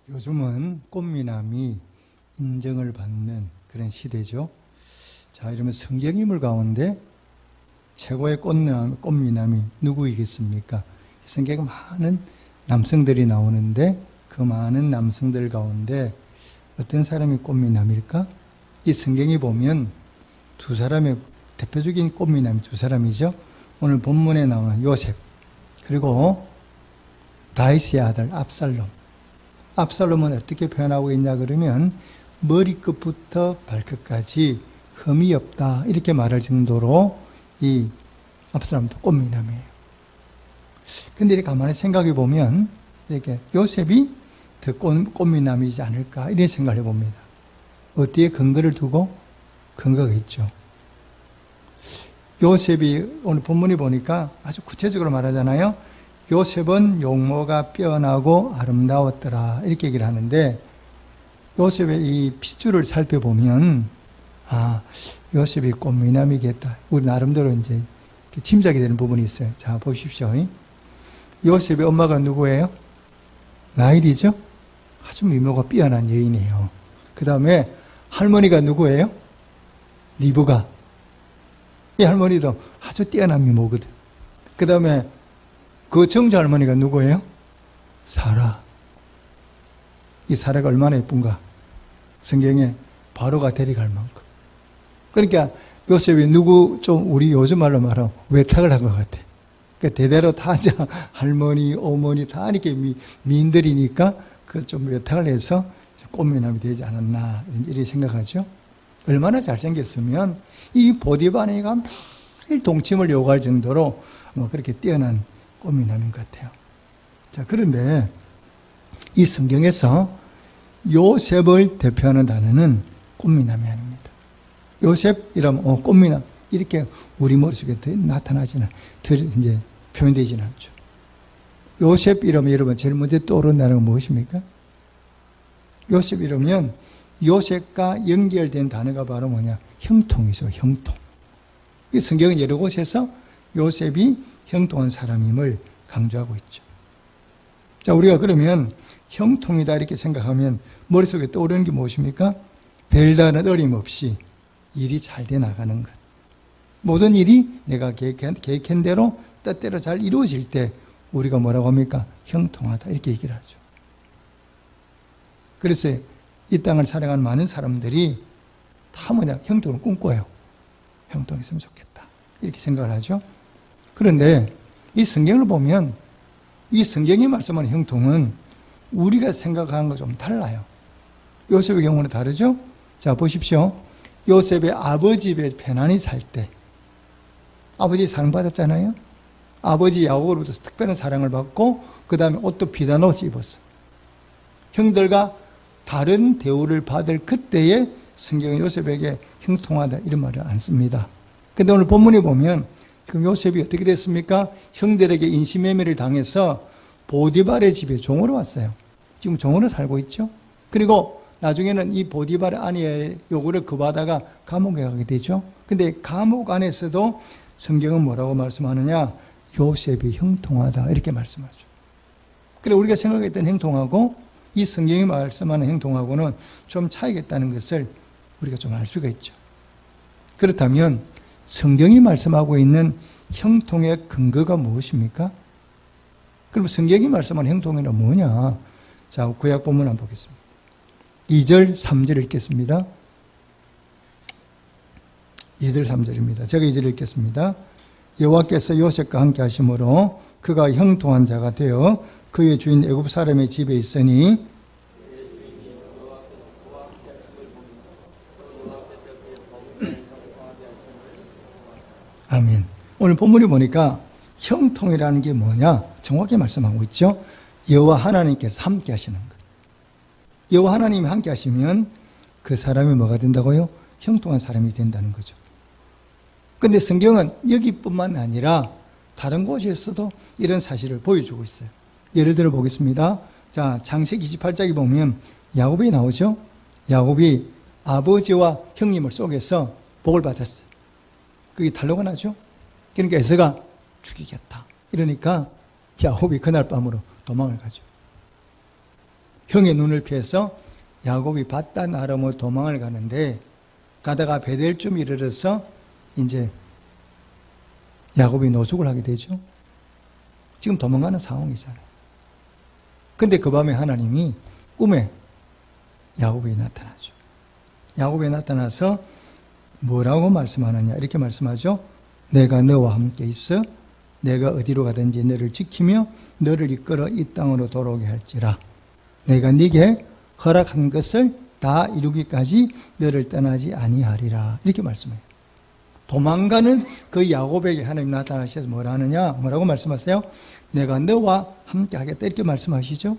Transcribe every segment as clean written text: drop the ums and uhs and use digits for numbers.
요즘은 꽃미남이 인정을 받는 그런 시대죠. 자, 이러면 성경인물 가운데 최고의 꽃미남이 누구이겠습니까? 성경에 많은 남성들이 나오는데 그 많은 남성들 가운데 어떤 사람이 꽃미남일까? 이 성경이 보면 두 사람의 대표적인 꽃미남이 두 사람이죠. 오늘 본문에 나오는 요셉 그리고 다윗의 아들 압살롬. 압살롬은 어떻게 표현하고 있냐 그러면 머리끝부터 발끝까지 흠이 없다 이렇게 말할 정도로 이 압살롬도 꽃미남이에요. 그런데 이렇게 가만히 생각해 보면 이렇게 요셉이 더 꽃미남이지 않을까 이런 생각을 해봅니다. 어디에 근거를 두고? 근거가 있죠. 요셉이 오늘 본문이 보니까 아주 구체적으로 말하잖아요. 요셉은 용모가 뛰어나고 아름다웠더라 이렇게 얘기를 하는데 요셉의 이 핏줄을 살펴보면 요셉이 꽃미남이겠다. 우리 나름대로 이제 짐작이 되는 부분이 있어요. 자, 보십시오. 요셉의 엄마가 누구예요? 라헬이죠? 아주 미모가 뛰어난 여인이에요. 그 다음에 할머니가 누구예요? 리브가. 이 할머니도 아주 뛰어난 미모거든. 그 다음에 그 정조 할머니가 누구예요? 사라. 이 사라가 얼마나 예쁜가? 성경에 바로가 데려갈 만큼. 그러니까 요셉이 우리 요즘 말로 말하면 외탁을 한 것 같아. 그러니까 대대로 다 이제 할머니, 어머니 다 이렇게 미인들이니까 그 좀 외탁을 해서 꽃미남이 되지 않았나 이렇게 생각하죠. 얼마나 잘생겼으면 이 보디바네가 매일 동침을 요구할 정도로 그렇게 뛰어난 꽃미남인 것 같아요. 자, 그런데 이 성경에서 요셉을 대표하는 단어는 꽃미남이 아닙니다. 요셉이라면 꽃미남 이렇게 우리 머릿속에 나타나지는 이제 표현되지는 않죠. 요셉 이러면 여러분 제일 먼저 떠오르는 단어가 무엇입니까? 요셉 이러면 요셉과 연결된 단어가 바로 뭐냐? 형통이죠. 형통. 이 성경은 여러 곳에서 요셉이 형통한 사람임을 강조하고 있죠. 자, 우리가 그러면 형통이다 이렇게 생각하면 머릿속에 떠오르는 게 무엇입니까? 별다른 어림없이 일이 잘 돼 나가는 것. 모든 일이 내가 계획한 대로 뜻대로 잘 이루어질 때 우리가 뭐라고 합니까? 형통하다 이렇게 얘기를 하죠. 그래서 이 땅을 살아가는 많은 사람들이 다 형통을 꿈꿔요. 형통했으면 좋겠다 이렇게 생각을 하죠. 그런데 이 성경을 보면 이 성경이 말씀하는 형통은 우리가 생각하는 거 좀 달라요. 요셉의 경우는 다르죠. 자, 보십시오. 요셉의 아버지 집에 편안히 살 때 아버지 사랑받았잖아요. 아버지 야곱으로부터 특별한 사랑을 받고 그 다음에 옷도 비단 옷을 입었어. 형들과 다른 대우를 받을 그때에 성경은 요셉에게 형통하다 이런 말을 안 씁니다. 그런데 오늘 본문에 보면 그럼 요셉이 어떻게 됐습니까? 형들에게 인신매매를 당해서 보디발의 집에 종으로 왔어요. 지금 종으로 살고 있죠. 그리고 나중에는 이 보디발 아내의 요구를 거부하다가 감옥에 가게 되죠. 근데 감옥 안에서도 성경은 뭐라고 말씀하느냐? 요셉이 형통하다 이렇게 말씀하죠. 그래 우리가 생각했던 형통하고 이 성경이 말씀하는 형통하고는 좀 차이가 있다는 것을 우리가 좀 알 수가 있죠. 그렇다면 성경이 말씀하고 있는 형통의 근거가 무엇입니까? 그럼 성경이 말씀하는 형통이란 뭐냐? 자, 구약 본문 한번 보겠습니다. 2절, 3절 읽겠습니다. 2절, 3절입니다. 제가 2절 읽겠습니다. 여호와께서 요셉과 함께 하심으로 그가 형통한 자가 되어 그의 주인 애굽 사람의 집에 있으니 아멘. 오늘 본문을 보니까 형통이라는 게 뭐냐? 정확히 말씀하고 있죠. 여호와 하나님께서 함께 하시는 것. 여호와 하나님이 함께 하시면 그 사람이 뭐가 된다고요? 형통한 사람이 된다는 거죠. 그런데 성경은 여기뿐만 아니라 다른 곳에서도 이런 사실을 보여주고 있어요. 예를 들어 보겠습니다. 자, 창세기 28장에 보면 야곱이 나오죠. 야곱이 아버지와 형님을 속여서 복을 받았어요. 그게 탄로가 나죠. 그러니까 에서가 죽이겠다. 이러니까 야곱이 그날 밤으로 도망을 가죠. 형의 눈을 피해서 야곱이 바단 아람으로 도망을 가는데 가다가 베델쯤 이르러서 이제 야곱이 노숙을 하게 되죠. 지금 도망가는 상황이잖아요. 근데 그 밤에 하나님이 꿈에 야곱이 나타나죠. 야곱이 나타나서 뭐라고 말씀하느냐 이렇게 말씀하죠. 내가 너와 함께 있어 내가 어디로 가든지 너를 지키며 너를 이끌어 이 땅으로 돌아오게 할지라. 내가 네게 허락한 것을 다 이루기까지 너를 떠나지 아니하리라. 이렇게 말씀해요. 도망가는 그 야곱에게 하나님 나타나셔서 뭐라 하느냐? 뭐라고 말씀하세요? 내가 너와 함께 하겠다. 이렇게 말씀하시죠.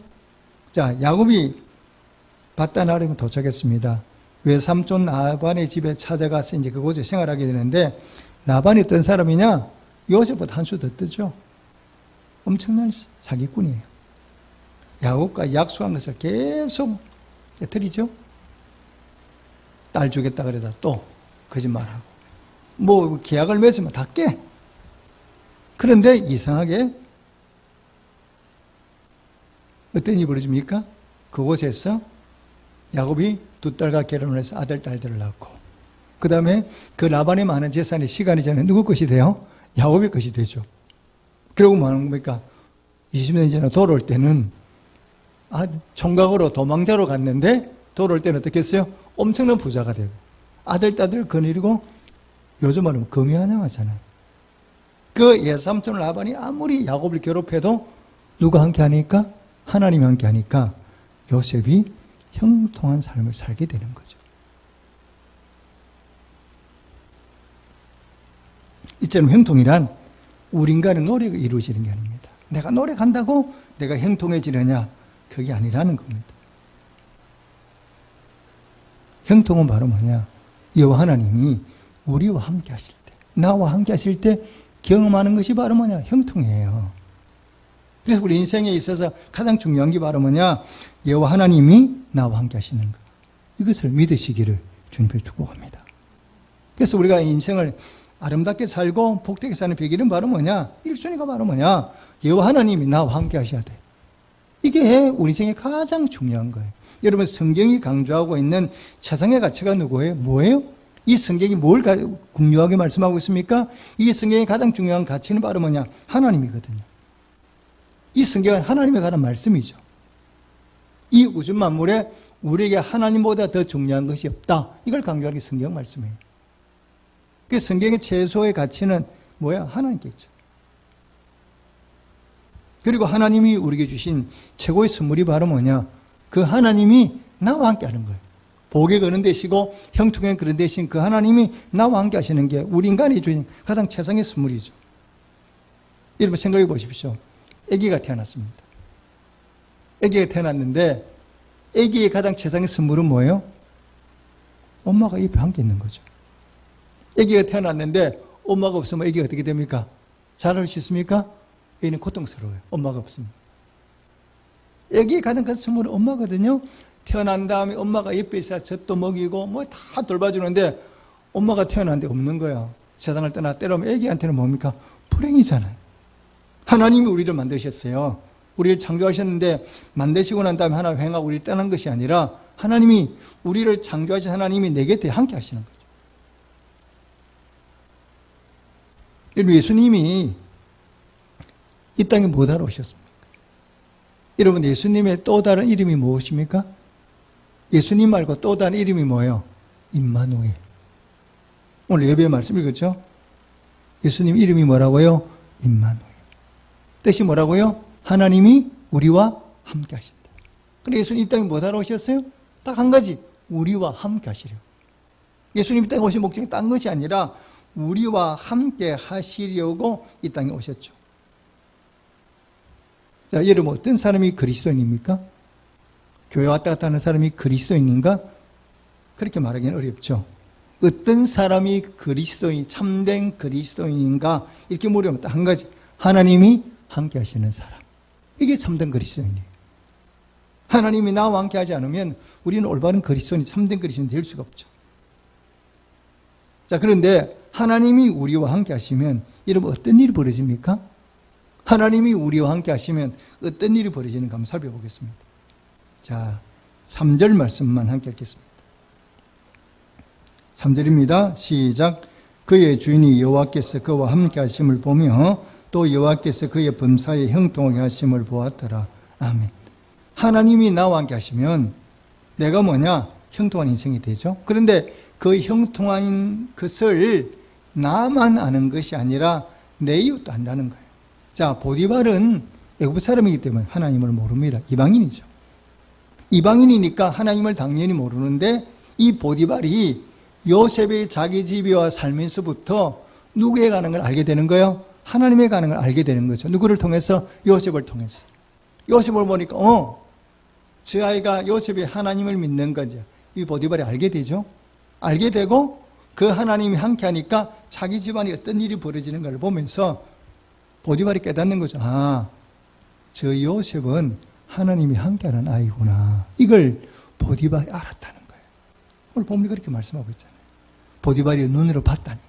자, 야곱이 바단 아람에 도착했습니다. 외삼촌 라반의 집에 찾아가서 이제 그곳에 생활하게 되는데, 라반이 어떤 사람이냐? 요셉보다 한 수 더 뜨죠. 엄청난 사기꾼이에요. 야곱과 약속한 것을 계속 깨뜨리죠. 딸 주겠다 그러다 또 거짓말하고, 뭐 계약을 맺으면 다 깨. 그런데 이상하게 어떤 일이 벌어집니까? 그곳에서 야곱이 두 딸과 결혼을 해서 아들, 딸들을 낳고, 그 다음에 그 라반의 많은 재산이 시간이 전에 누구 것이 돼요? 야곱의 것이 되죠. 결국 뭐 하는 겁니까? 20년 전에 돌아올 때는 총각으로 도망자로 갔는데, 돌아올 때는 어떻게 했어요? 엄청난 부자가 되고, 아들, 딸들 거느리고, 요즘 말하면 금이환영하잖아요. 그 예삼촌 라반이 아무리 야곱을 괴롭혀도 누가 함께 하니까? 하나님이 함께 하니까 요셉이 형통한 삶을 살게 되는 거죠. 이처럼 형통이란 우리 인간의 노력이 이루어지는 게 아닙니다. 내가 노력한다고 내가 형통해지느냐? 그게 아니라는 겁니다. 형통은 바로 뭐냐? 여호와 하나님이 우리와 함께 하실 때, 나와 함께 하실 때 경험하는 것이 바로 뭐냐? 형통이에요. 그래서 우리 인생에 있어서 가장 중요한 게 바로 뭐냐? 여호와 하나님이 나와 함께 하시는 것. 이것을 믿으시기를 주님께 축복합니다. 그래서 우리가 인생을 아름답게 살고 복되게 사는 비결은 바로 뭐냐? 1순위가 바로 뭐냐? 여호와 하나님이 나와 함께 하셔야 돼. 이게 우리 인생에 가장 중요한 거예요. 여러분, 성경이 강조하고 있는 최상의 가치가 누구예요? 뭐예요? 이 성경이 뭘 궁유하게 말씀하고 있습니까? 이 성경의 가장 중요한 가치는 바로 뭐냐? 하나님이거든요. 이 성경은 하나님에 관한 말씀이죠. 이 우주 만물에 우리에게 하나님보다 더 중요한 것이 없다. 이걸 강조하는 게 성경 말씀이에요. 그래서 성경의 최소의 가치는 뭐야? 하나님께 있죠. 그리고 하나님이 우리에게 주신 최고의 선물이 바로 뭐냐? 그 하나님이 나와 함께 하는 거예요. 복에 거는 되시고 형통에 그런 되신 그 하나님이 나와 함께 하시는 게 우리 인간이 주신 가장 최상의 선물이죠. 여러분 생각해 보십시오. 아기가 태어났습니다. 아기가 태어났는데 아기의 가장 최상의 선물은 뭐예요? 엄마가 옆에 함께 있는 거죠. 아기가 태어났는데 엄마가 없으면 아기가 어떻게 됩니까? 자랄 수 있습니까? 애는 고통스러워요. 엄마가 없으면. 아기의 가장 큰 선물은 엄마거든요. 태어난 다음에 엄마가 옆에 있어야 젖도 먹이고 뭐 다 돌봐주는데 엄마가 태어났는데 없는 거야. 세상을 떠나 때려면 아기한테는 뭡니까? 불행이잖아요. 하나님이 우리를 만드셨어요. 우리를 창조하셨는데 만드시고 난 다음에 하나님 행하고 우리를 떠난 것이 아니라 하나님이 우리를 창조하신 하나님이 내 곁에 함께 하시는 거죠. 예수님이 이 땅에 뭐 하러 오셨습니까? 여러분, 예수님의 또 다른 이름이 무엇입니까? 예수님 말고 또 다른 이름이 뭐예요? 임마누엘. 오늘 예배 말씀 읽었죠? 예수님 이름이 뭐라고요? 임마누엘. 뜻이 뭐라고요? 하나님이 우리와 함께 하신다. 그런데 예수님 이 땅에 뭐 하러 오셨어요? 딱 한 가지, 우리와 함께 하시려고. 예수님 이 땅에 오신 목적이 딴 것이 아니라 우리와 함께 하시려고 이 땅에 오셨죠. 자, 여러분, 어떤 사람이 그리스도인입니까? 교회 왔다 갔다 하는 사람이 그리스도인인가? 그렇게 말하기는 어렵죠. 어떤 사람이 그리스도인, 참된 그리스도인인가? 이렇게 물으면 딱 한 가지, 하나님이 함께 하시는 사람. 이게 참된 그리스도인이에요. 하나님이 나와 함께 하지 않으면 우리는 올바른 그리스도인이, 참된 그리스도인이 될 수가 없죠. 자, 그런데 하나님이 우리와 함께 하시면 여러분 어떤 일이 벌어집니까? 하나님이 우리와 함께 하시면 어떤 일이 벌어지는가 한번 살펴보겠습니다. 자, 3절 말씀만 함께 읽겠습니다. 3절입니다. 시작. 그의 주인이 여호와께서 그와 함께 하심을 보며 또 여호와께서 그의 범사에 형통하게 하심을 보았더라. 아멘. 하나님이 나와 함께 하시면 내가 뭐냐? 형통한 인생이 되죠. 그런데 그 형통한 것을 나만 아는 것이 아니라 내 이웃도 안다는 거예요. 자, 보디발은 애굽 사람이기 때문에 하나님을 모릅니다. 이방인이죠. 이방인이니까 하나님을 당연히 모르는데 이 보디발이 요셉의 자기 집이와 살면서부터 누구에 가는 걸 알게 되는 거예요? 하나님에 가는 걸 알게 되는 거죠. 누구를 통해서? 요셉을 통해서. 요셉을 보니까 저 아이가 요셉이 하나님을 믿는 거죠. 이 보디발이 알게 되죠. 알게 되고 그 하나님이 함께 하니까 자기 집안에 어떤 일이 벌어지는 걸 보면서 보디발이 깨닫는 거죠. 아, 저 요셉은 하나님이 함께하는 아이구나. 이걸 보디발이 알았다는 거예요. 오늘 본문이 그렇게 말씀하고 있잖아요. 보디발이 눈으로 봤다니까.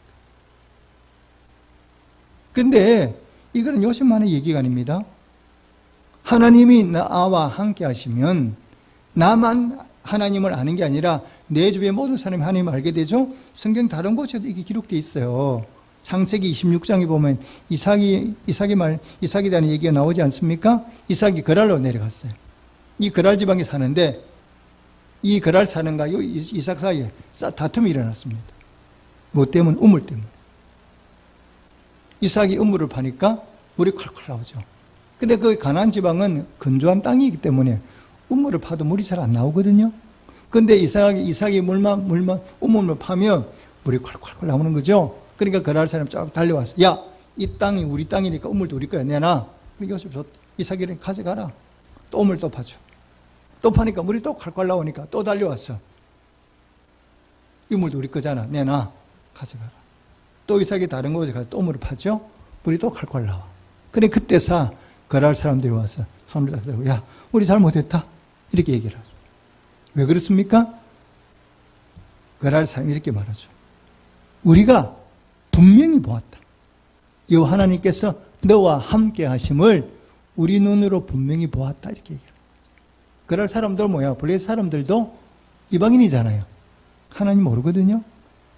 그런데 이거는 요셉만의 얘기가 아닙니다. 하나님이 나와 함께 하시면 나만 하나님을 아는 게 아니라 내 주변의 모든 사람이 하나님을 알게 되죠. 성경 다른 곳에도 이게 기록되어 있어요. 창세기 26장에 보면 이삭에 대한 얘기가 나오지 않습니까? 이삭이 거랄로 내려갔어요. 이 거랄 지방에 사는데 이 거랄 사는가 이삭 사이에 다툼이 일어났습니다. 뭐 때문에? 우물 때문에. 이삭이 우물을 파니까 물이 콸콸 나오죠. 근데 그 가나안 지방은 건조한 땅이기 때문에 우물을 파도 물이 잘 안 나오거든요. 근데 이삭이 우물을 파면 물이 콸콸콸 나오는 거죠. 그러니까 거랄 사람이 쫙 달려와서, 야, 이 땅이 우리 땅이니까 우물도 우리 거야, 내놔. 요셉 이삭이 가져가라. 또 우물 또 파죠. 또 파니까 물이 또 콸콸 나오니까 또 달려왔어. 이 물도 우리 거잖아, 내놔. 가져가라. 또 이삭이 다른 곳에 가서 또 우물을 파죠. 물이 또 콸콸 나와. 그래 그때서 거랄 사람들이 와서 손을 딱 들고, 야, 우리 잘못했다. 이렇게 얘기를 하죠. 왜 그렇습니까? 거랄 사람이 이렇게 말하죠. 우리가 분명히 보았다. 여호와 하나님께서 너와 함께 하심을 우리 눈으로 분명히 보았다. 이렇게 얘기를 합니다. 거랄 사람들 뭐야? 블레셋 사람들도 이방인이잖아요. 하나님 모르거든요.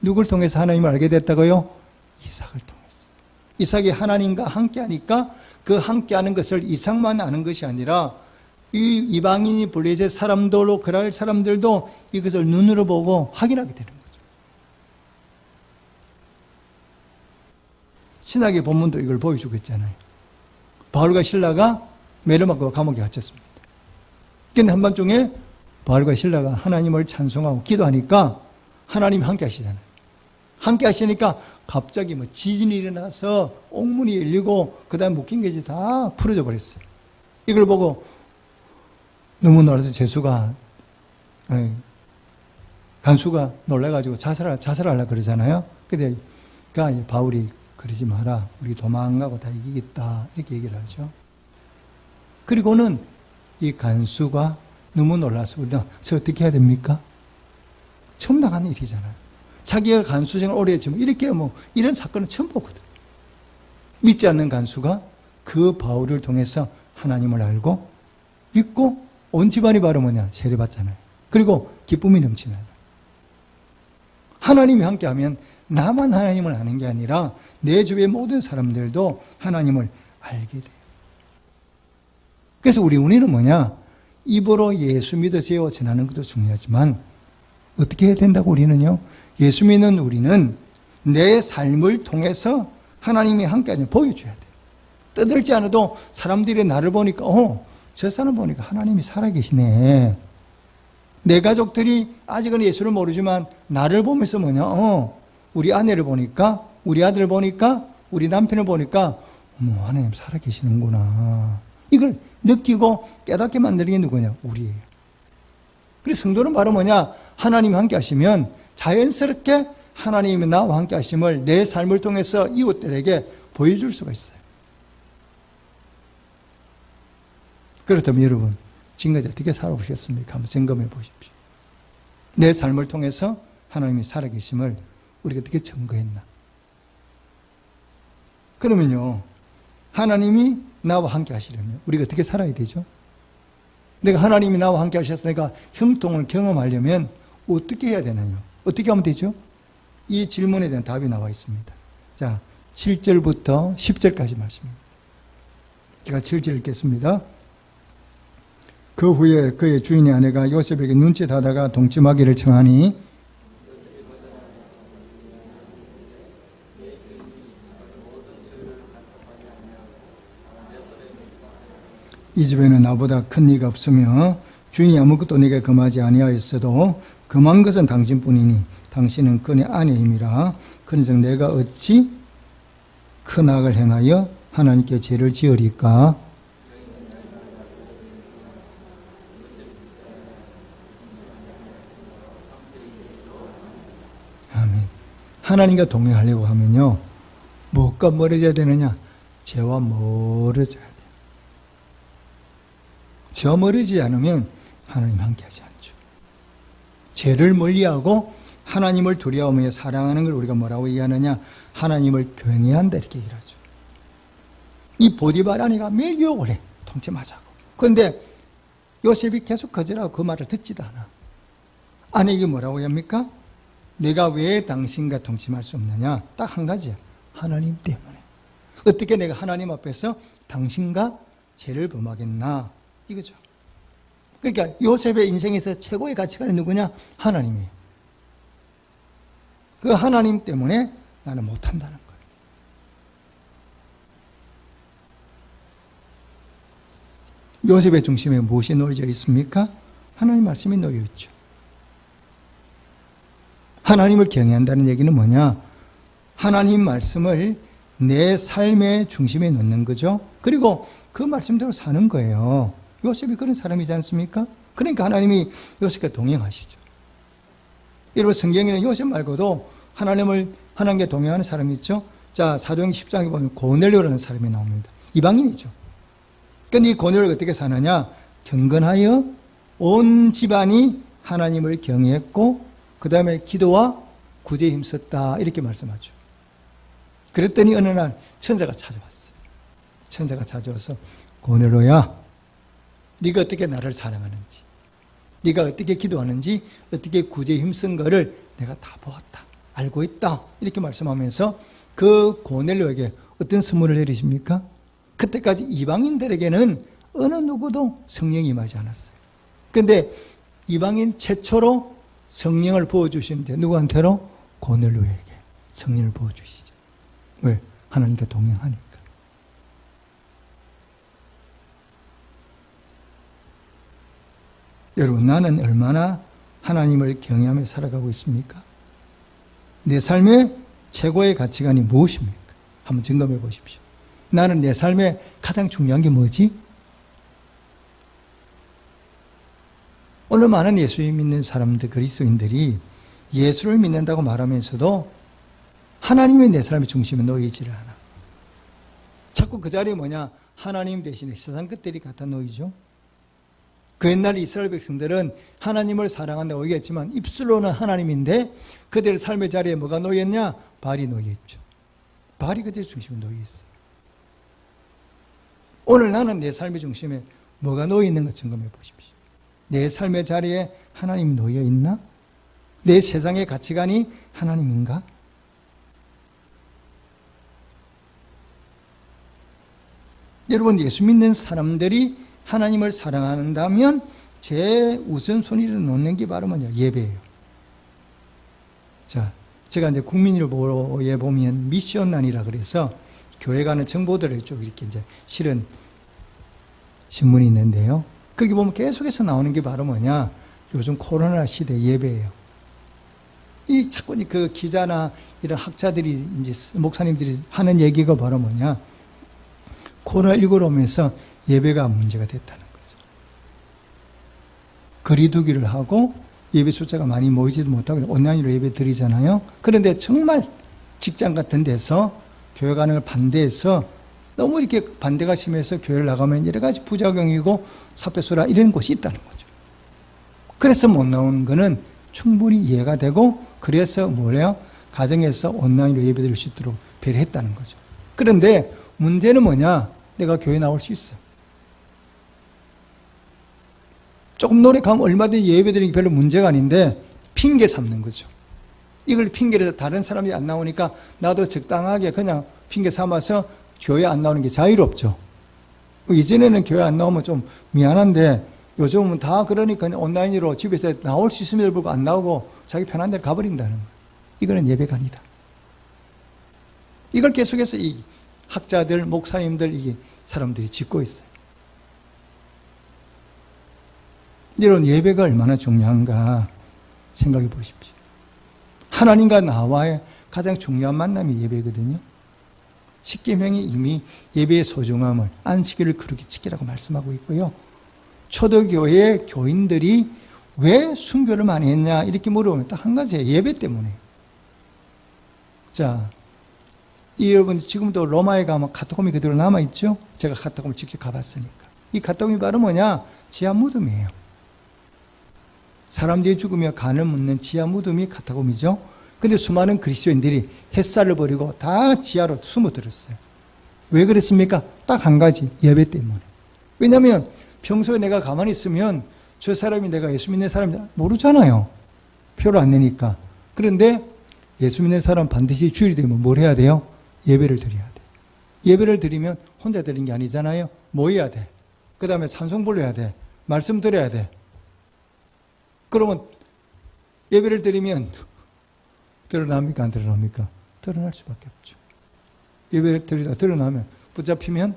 누굴 통해서 하나님을 알게 됐다고요? 이삭을 통해서. 이삭이 하나님과 함께 하니까 그 함께 하는 것을 이삭만 아는 것이 아니라 이 이방인이 블레셋 사람들로 거랄 사람들도 이것을 눈으로 보고 확인하게 되는 거죠. 신학의 본문도 이걸 보여주고 있잖아요. 바울과 실라가 매를 맞고 감옥에 갇혔습니다. 그런데 한밤중에 바울과 실라가 하나님을 찬송하고 기도하니까 하나님이 함께 하시잖아요. 함께 하시니까 갑자기 뭐 지진이 일어나서 옥문이 열리고 그 다음에 묶인 것이 다 풀어져 버렸어요. 이걸 보고 너무 놀라서 간수가 놀라가지고 자살하려고 그러잖아요. 근데 바울이 그러지 마라. 우리 도망가고 다 이기겠다. 이렇게 얘기를 하죠. 그리고는 이 간수가 너무 놀라서 저 어떻게 해야 됩니까? 처음 나가는 일이잖아요. 자기가 간수 생활 오래 했지만 이렇게 이런 사건은 처음 보거든. 믿지 않는 간수가 그 바울을 통해서 하나님을 알고 믿고 온 집안이 바로 세례받잖아요. 그리고 기쁨이 넘치나요. 하나님이 함께하면 나만 하나님을 아는 게 아니라 내 주변의 모든 사람들도 하나님을 알게 돼요. 그래서 우리 은혜는 입으로 예수 믿으세요 전하는 것도 중요하지만 어떻게 해야 된다고 우리는요? 예수 믿는 우리는 내 삶을 통해서 하나님이 함께하는 보여줘야 돼요. 떠들지 않아도 사람들이 나를 보니까 저 사람 보니까 하나님이 살아계시네. 내 가족들이 아직은 예수를 모르지만 나를 보면서 우리 아내를 보니까 우리 아들을 보니까 우리 남편을 보니까 하나님 살아계시는구나. 이걸 느끼고 깨닫게 만드는 게 누구냐? 우리예요. 그래서 성도는 바로 하나님이 함께 하시면 자연스럽게 하나님이 나와 함께 하심을 내 삶을 통해서 이웃들에게 보여줄 수가 있어요. 그렇다면 여러분, 지금까지 어떻게 살아오셨습니까? 한번 점검해 보십시오. 내 삶을 통해서 하나님이 살아계심을 우리가 어떻게 증거했나? 그러면요, 하나님이 나와 함께 하시려면 우리가 어떻게 살아야 되죠? 내가 하나님이 나와 함께 하셨으니까 형통을 경험하려면 어떻게 해야 되느냐? 어떻게 하면 되죠? 이 질문에 대한 답이 나와 있습니다. 자, 7절부터 10절까지 말씀입니다. 제가 7절 읽겠습니다. 그 후에 그의 주인의 아내가 요셉에게 눈짓하다가 동침하기를 청하니 이 집에는 나보다 큰 이가 없으며 주인이 아무것도 내게 금하지 아니하였어도 금한 것은 당신뿐이니 당신은 그의 아내임이라. 그런즉 내가 어찌 큰 악을 행하여 하나님께 죄를 지으리까? 아멘. 하나님과 동행하려고 하면요, 무엇과 멀어져야 되느냐? 죄와 멀어져야 돼요. 죄와 멀어지지 않으면 하나님 함께하지 않죠. 죄를 멀리하고 하나님을 두려워하며 사랑하는 걸 우리가 뭐라고 얘기하느냐? 하나님을 경외한다 이렇게 얘기를 하죠. 이 보디발 아내가 매일 욕을 해. 동침하자고. 그런데 요셉이 계속 거절하고 그 말을 듣지도 않아. 아내에게 뭐라고 합니까? 내가 왜 당신과 동침할 수 없느냐? 딱 한 가지야. 하나님 때문에. 어떻게 내가 하나님 앞에서 당신과 죄를 범하겠나? 이거죠. 그러니까 요셉의 인생에서 최고의 가치관이 누구냐? 하나님이에요. 그 하나님 때문에 나는 못한다는 거예요. 요셉의 중심에 무엇이 놓여져 있습니까? 하나님 말씀이 놓여 있죠. 하나님을 경외한다는 얘기는 뭐냐? 하나님 말씀을 내 삶의 중심에 놓는 거죠. 그리고 그 말씀대로 사는 거예요. 요셉이 그런 사람이지 않습니까? 그러니까 하나님이 요셉과 동행하시죠. 여러분, 성경에는 요셉 말고도 하나님과 동행하는 사람이 있죠. 자, 사도행 10장에 보면 고넬료라는 사람이 나옵니다. 이방인이죠. 그런데 이 고넬료가 어떻게 사느냐? 경건하여 온 집안이 하나님을 경외했고 그 다음에 기도와 구제에 힘썼다 이렇게 말씀하죠. 그랬더니 어느 날 천사가 찾아왔어요. 천사가 찾아와서 고넬료야, 네가 어떻게 나를 사랑하는지, 네가 어떻게 기도하는지, 어떻게 구제에 힘쓴 거를 내가 다 보았다. 알고 있다. 이렇게 말씀하면서 그 고넬료에게 어떤 선물을 내리십니까? 그때까지 이방인들에게는 어느 누구도 성령이 임하지 않았어요. 그런데 이방인 최초로 성령을 부어주시는데 누구한테로? 고넬료에게 성령을 부어주시죠. 왜? 하나님과 동행하니까. 여러분, 나는 얼마나 하나님을 경외하며 살아가고 있습니까? 내 삶의 최고의 가치관이 무엇입니까? 한번 점검해 보십시오. 나는 내 삶에 가장 중요한 게 뭐지? 오늘 많은 예수를 믿는 사람들, 그리스도인들이 예수를 믿는다고 말하면서도 하나님이 내 삶의 중심에 놓이지를 않아. 자꾸 그 자리에 뭐냐? 하나님 대신에 세상 것들이 갖다 놓이죠. 그 옛날 이스라엘 백성들은 하나님을 사랑한다고 얘기했지만 입술로는 하나님인데 그들의 삶의 자리에 뭐가 놓였냐? 바알이 놓여있죠. 바알이 그들의 중심에 놓여있어요. 오늘 나는 내 삶의 중심에 뭐가 놓여있는가 점검해 보십시오. 내 삶의 자리에 하나님이 놓여있나? 내 세상의 가치관이 하나님인가? 여러분, 예수 믿는 사람들이 하나님을 사랑한다면 제 우선순위를 놓는 게 바로 뭐냐? 예배예요. 자, 제가 이제 국민일보에 보면 미션란이라 그래서 교회 가는 정보들을 쭉 이렇게 이제 실은 신문이 있는데요. 거기 보면 계속해서 나오는 게 바로 뭐냐? 요즘 코로나 시대 예배예요. 이 자꾸 그 기자나 이런 학자들이 이제 목사님들이 하는 얘기가 바로 뭐냐? 코로나19로 오면서 예배가 문제가 됐다는 거죠. 거리두기를 하고 예배 숫자가 많이 모이지도 못하고 온라인으로 예배 드리잖아요. 그런데 정말 직장 같은 데서 교회 가는 걸 반대해서 너무 이렇게 반대가 심해서 교회를 나가면 여러 가지 부작용이고 사표소라 이런 곳이 있다는 거죠. 그래서 못 나오는 거는 충분히 이해가 되고 그래서 뭐래요? 가정에서 온라인으로 예배 드릴 수 있도록 배려했다는 거죠. 그런데 문제는 뭐냐? 내가 교회 나올 수 있어. 조금 노력하면 얼마든지 예배드리는 게 별로 문제가 아닌데 핑계 삼는 거죠. 이걸 핑계로 해서 다른 사람이 안 나오니까 나도 적당하게 그냥 핑계 삼아서 교회 안 나오는 게 자유롭죠. 이전에는 교회 안 나오면 좀 미안한데 요즘은 다 그러니까 온라인으로 집에서 나올 수 있음에도 불구하고 안 나오고 자기 편한 데로 가버린다는 거예요. 이거는 예배가 아니다. 이걸 계속해서 이 학자들, 목사님들, 이 사람들이 짓고 있어요. 여러분, 예배가 얼마나 중요한가 생각해 보십시오. 하나님과 나와의 가장 중요한 만남이 예배거든요. 십계명이 이미 예배의 소중함을, 안식일을 그렇게 지키라고 말씀하고 있고요. 초대교회 교인들이 왜 순교를 많이 했냐 이렇게 물어보면 딱 한 가지예요. 예배 때문에. 자, 여러분 지금도 로마에 가면 카타콤이 그대로 남아있죠? 제가 카타콤을 직접 가봤으니까. 이 카타콤이 바로 뭐냐? 지하 무덤이에요. 사람들이 죽으며 간을 묻는 지하 무덤이 카타콤이죠. 근데 수많은 그리스도인들이 햇살을 버리고 다 지하로 숨어들었어요. 왜 그랬습니까? 딱 한 가지, 예배 때문에. 왜냐하면 평소에 내가 가만히 있으면 저 사람이 내가 예수 믿는 사람인지 모르잖아요. 표를 안 내니까. 그런데 예수 믿는 사람 반드시 주일이 되면 뭘 해야 돼요? 예배를 드려야 돼. 예배를 드리면 혼자 드리는 게 아니잖아요. 모여야 돼. 그 다음에 찬송 불러야 돼. 말씀 드려야 돼. 그러면 예배를 드리면 드러납니까? 안 드러납니까? 드러날 수밖에 없죠. 예배를 드리다 드러나면 붙잡히면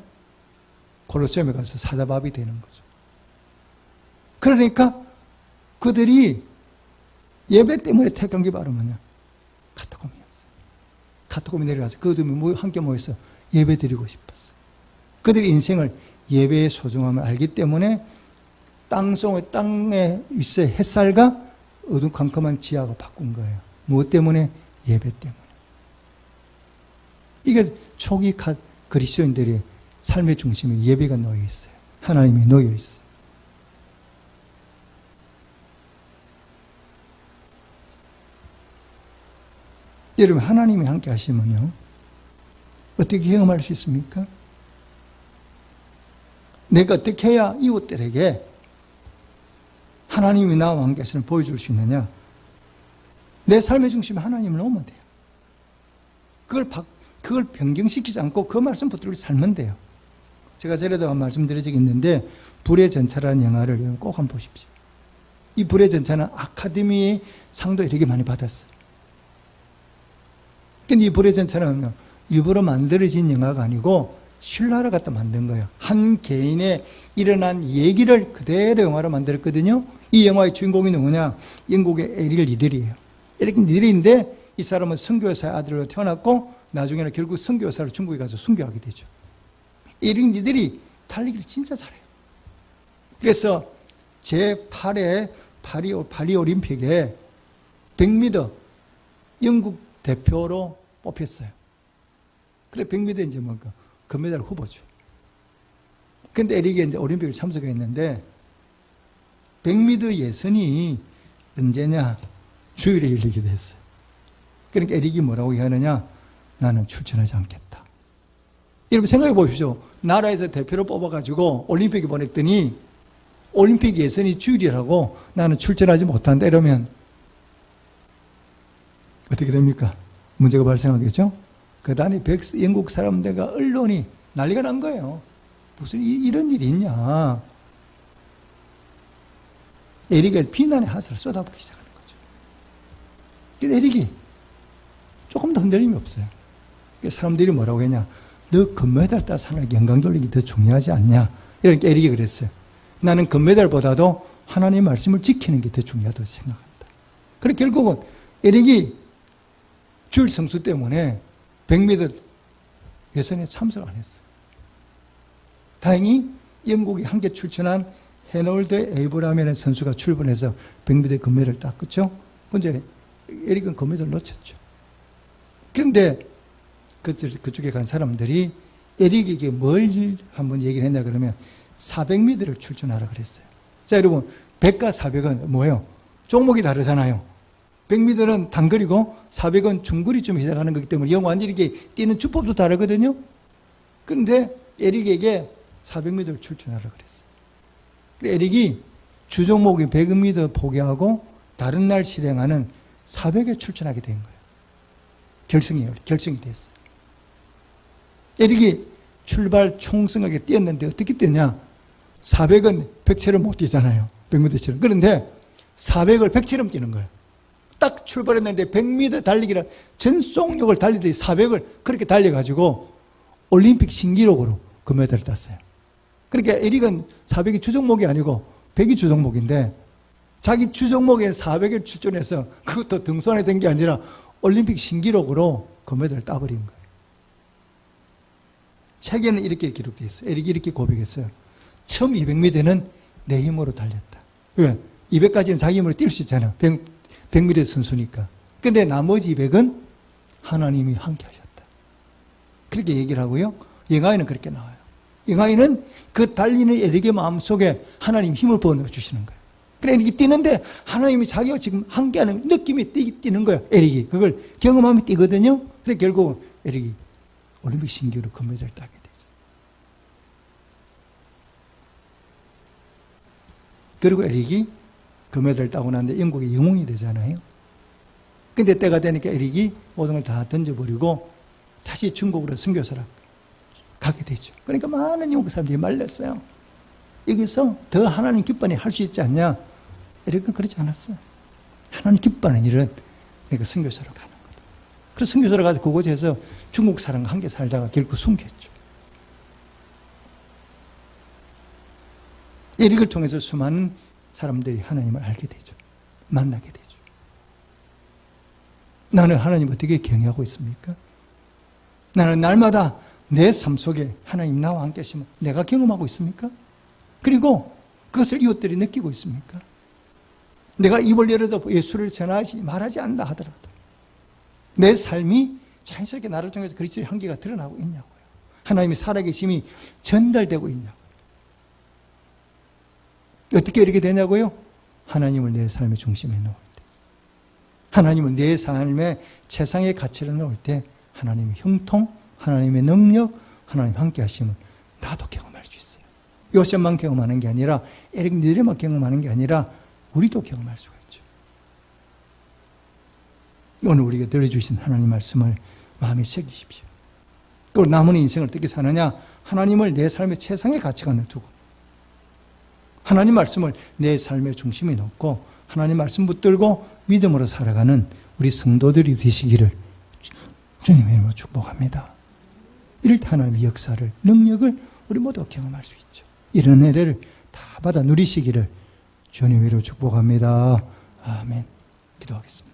콜로세움에 가서 사자밥이 되는 거죠. 그러니까 그들이 예배 때문에 택한 게 바로 뭐냐? 카타콤이었어요. 카타콤에 내려가서 그들이 함께 모여서 예배 드리고 싶었어요. 그들의 인생을 예배의 소중함을 알기 때문에 땅의 윗의 햇살과 어두컴컴한 지하가 바꾼 거예요. 무엇 때문에? 예배 때문에. 이게 초기 그리스도인들의 삶의 중심에 예배가 놓여 있어요. 하나님이 놓여 있어요. 여러분, 하나님이 함께 하시면요, 어떻게 경험할 수 있습니까? 내가 어떻게 해야 이웃들에게 하나님이 나와 함께 하시는 보여줄 수 있느냐? 내 삶의 중심에 하나님을 놓으면 돼요. 그걸 변경시키지 않고 그 말씀 붙들고 살면 돼요. 제가 전에도 말씀드린 적이 있는데 불의 전차라는 영화를 꼭 한번 보십시오. 이 불의 전차는 아카데미 상도 이렇게 많이 받았어요. 근데 이 불의 전차는 일부러 만들어진 영화가 아니고 신라를 갖다 만든 거예요. 한 개인의 일어난 얘기를 그대로 영화로 만들었거든요. 이 영화의 주인공이 누구냐? 영국의 에릴 리들이에요. 이렇게 리들인데 이 사람은 선교사의 아들로 태어났고 나중에는 결국 선교사로 중국에 가서 순교하게 되죠. 에릴 리들이 달리기를 진짜 잘해요. 그래서 제8회 파리 올림픽에 100m 영국 대표로 뽑혔어요. 그래 100m 이제 뭔가 금메달 후보죠. 근데 에릭이 이제 올림픽을 참석했는데 100m 예선이 언제냐? 주일에 열리게 됐어요. 그러니까 에릭이 뭐라고 하느냐? 나는 출전하지 않겠다. 여러분 생각해 보십시오. 나라에서 대표로 뽑아가지고 올림픽에 보냈더니 올림픽 예선이 주일이라고 나는 출전하지 못한다 이러면 어떻게 됩니까? 문제가 발생하겠죠? 그 다음에 영국 사람들과 언론이 난리가 난 거예요. 무슨 이런 일이 있냐? 에릭이 비난의 화살을 쏟아붓기 시작하는 거죠. 근데 에릭이 조금 더 흔들림이 없어요. 사람들이 뭐라고 했냐? 너 금메달 따서 하나 영광 돌리기 더 중요하지 않냐? 이렇게 에릭이 그랬어요. 나는 금메달보다도 하나님의 말씀을 지키는 게 더 중요하다고 생각합니다. 그래 결국은 에릭이 주일 성수 때문에 100m 예선에 참석 안 했어요. 다행히 영국이 함께 출전한 해놀드 에이브라함이라는 선수가 출전해서 100m 금메달을 땄겠죠. 근데 에릭은 금메달을 놓쳤죠. 그런데 그쪽에 간 사람들이 에릭에게 뭘 한번 얘기를 했냐 그러면 400m를 출전하라 그랬어요. 자 여러분 100과 400은 뭐예요? 종목이 다르잖아요. 100m는 단거리고 400은 중거리쯤 해당하는 거기 때문에 영 완전히 이렇게 뛰는 주법도 다르거든요. 그런데 에릭에게 400m를 출전하라 그랬어요. 에릭이 주종목이 100m 포기하고 다른 날 실행하는 400에 출전하게 된 거예요. 결승이 됐어요. 에릭이 출발 총성하게 뛰었는데 어떻게 뛰냐? 400은 100채로 못 뛰잖아요. 100m처럼. 그런데 400을 100채럼 뛰는 거예요. 딱 출발했는데 100m 달리기를 전속력을 달리더니 400을 그렇게 달려가지고 올림픽 신기록으로 금메달을 땄어요. 그러니까 에릭은 400이 주종목이 아니고 100이 주종목인데 자기 주종목에 400에 출전해서 그것도 등산에 된 게 아니라 올림픽 신기록으로 금메달을 따버린 거예요. 책에는 이렇게 기록되어 있어요. 에릭이 이렇게 고백했어요. 처음 200m는 내 힘으로 달렸다. 왜? 200까지는 자기 힘으로 뛸 수 있잖아요. 100m 선수니까. 근데 나머지 200은 하나님이 함께 하셨다. 그렇게 얘기를 하고요. 영화에는 그렇게 나와요. 영화에는 그 달리는 에릭의 마음속에 하나님 힘을 부어 주시는 거예요. 그래, 에릭이 뛰는데 하나님이 자기가 지금 함께하는 느낌이 뛰는 거예요. 에릭이. 그걸 경험하면 뛰거든요. 그래, 결국 에릭이 올림픽 신기록 금메달을 따게 되죠. 그리고 에릭이 금메달을 따고 나는데 영국의 영웅이 되잖아요. 근데 때가 되니까 에릭이 모든 걸 다 던져버리고 다시 중국으로 선교사로 가게 되죠. 그러니까 많은 영국 사람들이 말렸어요. 여기서 더 하나님 기뻐하는 할 수 있지 않냐? 에릭은 그러지 않았어요. 하나님 기뻐하는 일은 그러니까 선교사로 가는 거다. 그래서 선교사로 가서 그곳에서 중국 사람과 함께 살다가 결국 숨겼죠. 에릭을 통해서 수많은 사람들이 하나님을 알게 되죠. 만나게 되죠. 나는 하나님 어떻게 경외하고 있습니까? 나는 날마다 내 삶 속에 하나님 나와 함께 하시면 내가 경험하고 있습니까? 그리고 그것을 이웃들이 느끼고 있습니까? 내가 입을 열어도 예수를 전하지 말하지 않는다 하더라도 내 삶이 자연스럽게 나를 통해서 그리스도의 향기가 드러나고 있냐고요. 하나님의 살아계심이 전달되고 있냐고요. 어떻게 이렇게 되냐고요? 하나님을 내 삶의 중심에 놓을 때, 하나님을 내 삶의 최상의 가치를 놓을 때 하나님의 형통, 하나님의 능력, 하나님 함께 하시면 나도 경험할 수 있어요. 요셉만 경험하는 게 아니라 에릭 니들만 경험하는 게 아니라 우리도 경험할 수가 있죠. 오늘 우리가 들려주신 하나님 말씀을 마음에 새기십시오. 또 남은 인생을 어떻게 사느냐? 하나님을 내 삶의 최상의 가치관에 두고 하나님 말씀을 내 삶의 중심에 놓고 하나님 말씀 붙들고 믿음으로 살아가는 우리 성도들이 되시기를 주님의 이름으로 축복합니다. 이럴 때 하나님의 역사를, 능력을 우리 모두 경험할 수 있죠. 이런 은혜를 다 받아 누리시기를 주님의 이름으로 축복합니다. 아멘. 기도하겠습니다.